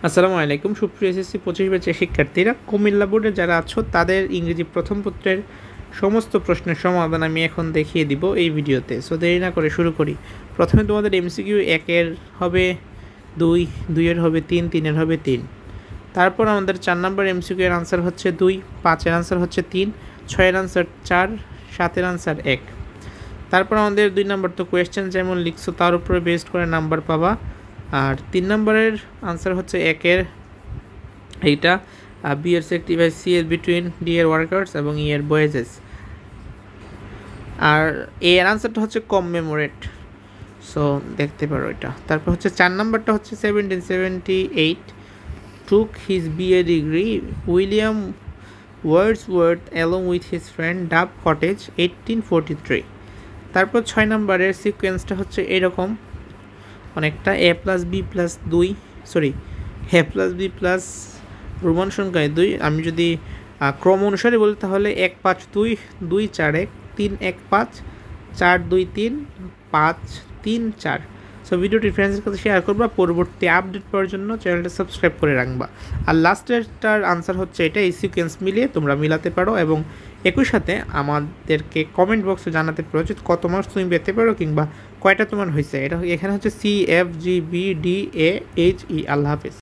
আসসালামু আলাইকুম সুপ্রিয় এসএসসি 25 ব্যাচের শিক্ষার্থীরা, কুমিল্লা বোর্ডে যারা আছো তাদের ইংরেজি প্রথম পত্রের সমস্ত প্রশ্নের সমাধান আমি এখন দেখিয়ে দিব এই ভিডিওতে। সো দেরি না করে শুরু করি। প্রথমে তোমাদের এমসিকিউ 1-এর হবে 2, 2-এর হবে 3, 3-এর হবে 3। তারপর আমাদের 4 নম্বর এমসিকিউ এর আনসার হচ্ছে 2, 5-এর আনসার হচ্ছে 3, 6-এর আনসার 4, 7-এর আনসার 1। তারপর আমাদের 2 নম্বর তো কোয়েশ্চেন যেমন লিখছো তার উপরে বেসড করে নাম্বার পাবা। আর 3 নম্বরের আনসার হচ্ছে 1-এর এইটা বি এর সেক্টিভাইজ সি এর বিটুইন ডি এর ওয়ার্কার্স এবং ই এর বয়েজেস। আর এ এর আনসারটা হচ্ছে কমমেমোরেট, সো দেখতে পারো এটা। তারপর হচ্ছে 4 নম্বরটা হচ্ছে 1778 took his BA degree William Wordsworth along with his friend ডাব কটেজ 1843। তারপর 6 নম্বরের সিকোয়েন্সটা হচ্ছে এরকম অনেকটা এ প্লাস বি প্লাস রোমান সংখ্যায় 2। আমি যদি ক্রম অনুসারে বলি তাহলে 1 5 2 2 4 1 3 1 5 4 2 3 5 3 4। সো ভিডিওটি ফ্রেন্ডসের কাছে শেয়ার করবা, পরবর্তী আপডেট পাওয়ার জন্য চ্যানেলটা সাবস্ক্রাইব করে রাখবা। আর লাস্টেরটার আনসার হচ্ছে এটা, এই সিকোয়েন্স মিলিয়ে তোমরা মিলাতে পারো এবং একই সাথে আমাদেরকে কমেন্ট বক্সে জানাতে পারো যে কত মার্কস তুমি পেতে পারো কিংবা কয়টা তোমার হয়েছে। এটা এখানে হচ্ছে CFGBDAHE। আল্লাহ হাফিজ।